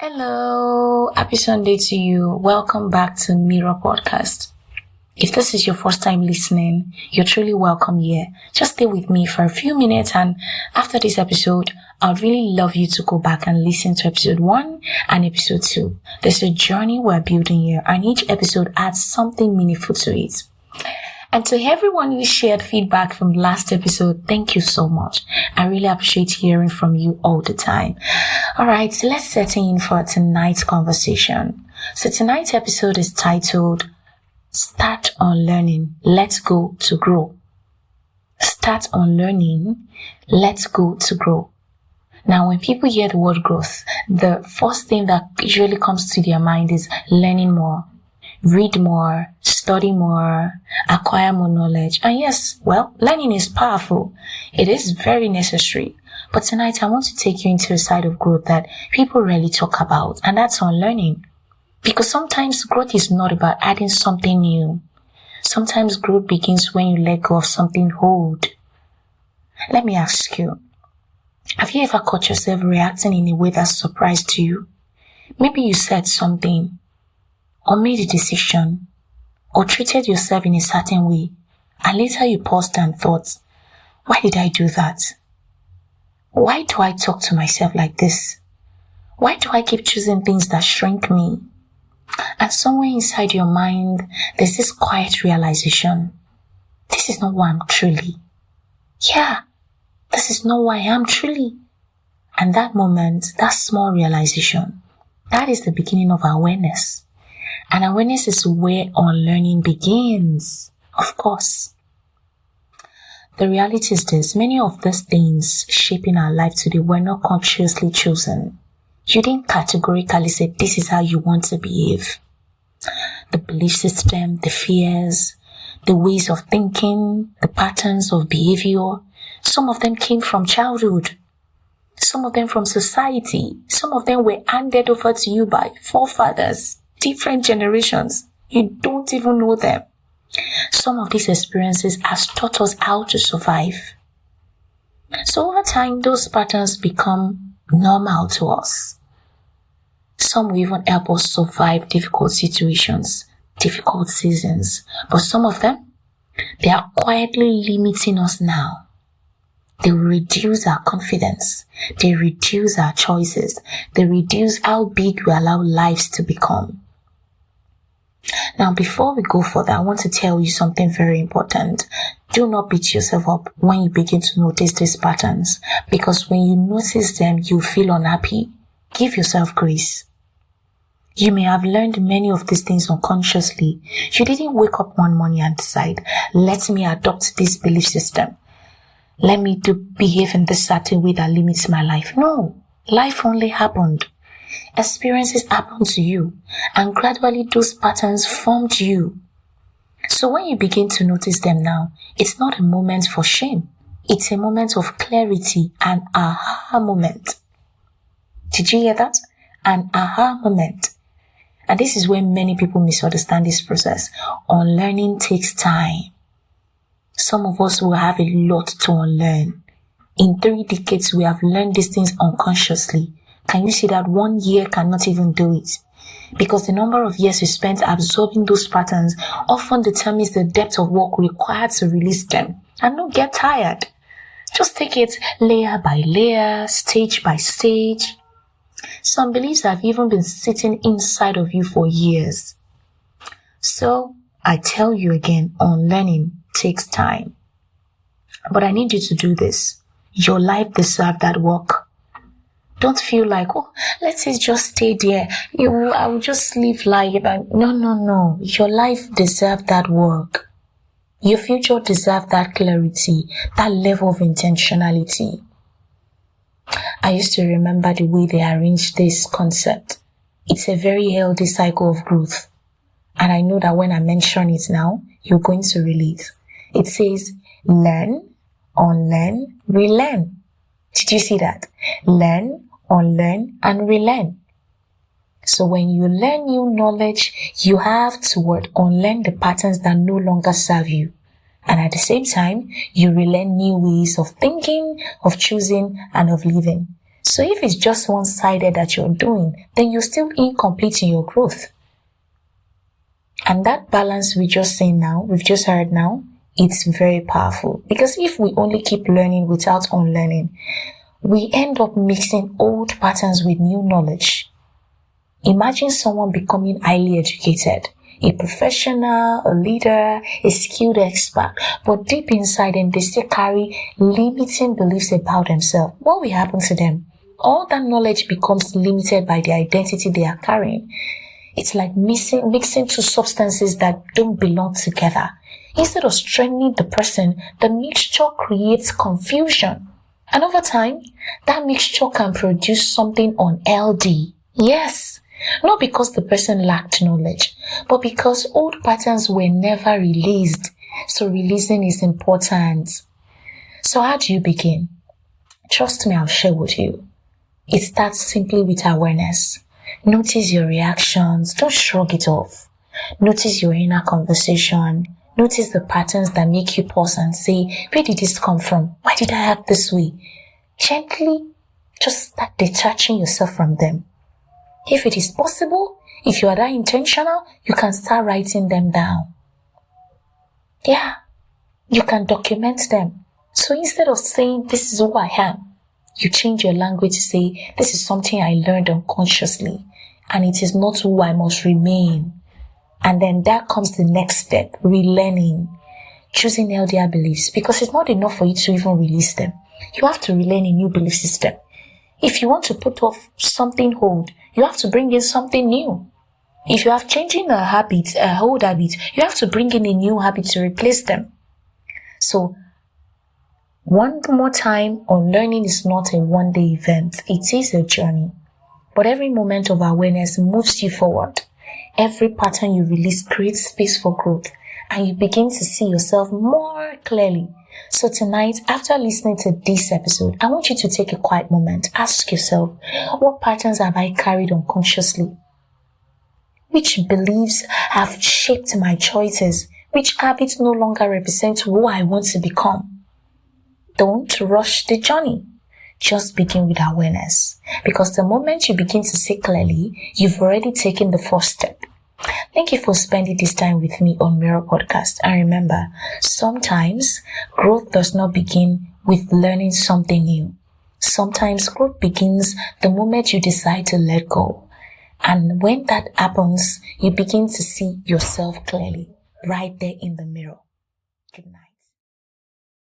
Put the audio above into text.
Hello, happy Sunday to you. Welcome back to Mirror Podcast. If this is your first time listening, you're truly welcome here. Just stay with me for a few minutes, and after this episode, I'd really love you to go back and listen to episode 1 and episode 2. There's a journey we're building here, and each episode adds something meaningful to it. And to everyone who shared feedback from the last episode, thank you so much. I really appreciate hearing from you all the time. Alright, so let's set in for tonight's conversation. So tonight's episode is titled, Start Unlearning, Let's Go to Grow. Start Unlearning, Let's Go to Grow. Now, when people hear the word growth, the first thing that usually comes to their mind is learning more. Read more, study more, acquire more knowledge. And yes, learning is powerful. It is very necessary. But tonight I want to take you into a side of growth that people rarely talk about, and that's unlearning. Because sometimes growth is not about adding something new. Sometimes growth begins when you let go of something old. Let me ask you, have you ever caught yourself reacting in a way that surprised you? Maybe you said something, or made a decision, or treated yourself in a certain way, and later you paused and thought, why did I do that? Why do I talk to myself like this? Why do I keep choosing things that shrink me? And somewhere inside your mind, there's this quiet realization, this is not who I am truly. Yeah, this is not who I am truly. And that moment, that small realization, that is the beginning of awareness. And awareness is where unlearning begins, of course. The reality is this, many of these things shaping our life today were not consciously chosen. You didn't categorically say, this is how you want to behave. The belief system, the fears, the ways of thinking, the patterns of behavior, some of them came from childhood. Some of them from society. Some of them were handed over to you by forefathers. Different generations. You don't even know them. Some of these experiences has taught us how to survive. So over time, those patterns become normal to us. Some will even help us survive difficult situations, difficult seasons. But some of them, they are quietly limiting us now. They reduce our confidence. They reduce our choices. They reduce how big we allow lives to become. Now, before we go further, I want to tell you something very important. Do not beat yourself up when you begin to notice these patterns, because when you notice them, you feel unhappy. Give yourself grace. You may have learned many of these things unconsciously. You didn't wake up one morning and decide, let me adopt this belief system. Let me behave in this certain way that limits my life. No, life only happened. Experiences happen to you, and gradually those patterns formed you. So when you begin to notice them now, it's not a moment for shame. It's a moment of clarity, an aha moment. Did you hear that? An aha moment. And this is where many people misunderstand this process. Unlearning takes time. Some of us will have a lot to unlearn. In 3 decades, we have learned these things unconsciously. Can you see that 1 year cannot even do it? Because the number of years we spent absorbing those patterns often determines the depth of work required to release them. And don't get tired. Just take it layer by layer, stage by stage. Some beliefs have even been sitting inside of you for years. So, I tell you again, unlearning takes time. But I need you to do this. Your life deserves that work. Don't feel like, let it just stay there. I will just live life. No. Your life deserves that work. Your future deserves that clarity, that level of intentionality. I used to remember the way they arranged this concept. It's a very healthy cycle of growth. And I know that when I mention it now, you're going to relate. It says, learn, unlearn, relearn. Did you see that? Learn, unlearn, and relearn. So when you learn new knowledge, you have to unlearn the patterns that no longer serve you. And at the same time, you relearn new ways of thinking, of choosing, and of living. So if it's just one-sided that you're doing, then you're still incomplete in your growth. And that balance we've just heard now, it's very powerful. Because if we only keep learning without unlearning, we end up mixing old patterns with new knowledge. Imagine someone becoming highly educated, a professional, a leader, a skilled expert, but deep inside them, they still carry limiting beliefs about themselves. What will happen to them? All that knowledge becomes limited by the identity they are carrying. It's like mixing two substances that don't belong together. Instead of strengthening the person, the mixture creates confusion. And over time, that mixture can produce something unhealthy. Yes, not because the person lacked knowledge, but because old patterns were never released. So releasing is important. So how do you begin? Trust me, I'll share with you. It starts simply with awareness. Notice your reactions. Don't shrug it off. Notice your inner conversation. Notice the patterns that make you pause and say, where did this come from? Why did I act this way? Gently, just start detaching yourself from them. If it is possible, if you are that intentional, you can start writing them down. Yeah, you can document them. So instead of saying, this is who I am, you change your language to say, this is something I learned unconsciously, and it is not who I must remain. And then that comes the next step, relearning, choosing healthier beliefs, because it's not enough for you to even release them. You have to relearn a new belief system. If you want to put off something old, you have to bring in something new. If you have changing a old habit, you have to bring in a new habit to replace them. So, one more time, unlearning is not a one-day event. It is a journey. But every moment of awareness moves you forward. Every pattern you release creates space for growth, and you begin to see yourself more clearly. So tonight, after listening to this episode, I want you to take a quiet moment. Ask yourself, what patterns have I carried unconsciously? Which beliefs have shaped my choices? Which habits no longer represent who I want to become? Don't rush the journey. Just begin with awareness. Because the moment you begin to see clearly, you've already taken the first step. Thank you for spending this time with me on Mirror Podcast. And remember, sometimes growth does not begin with learning something new. Sometimes growth begins the moment you decide to let go. And when that happens, you begin to see yourself clearly, right there in the mirror. Good night.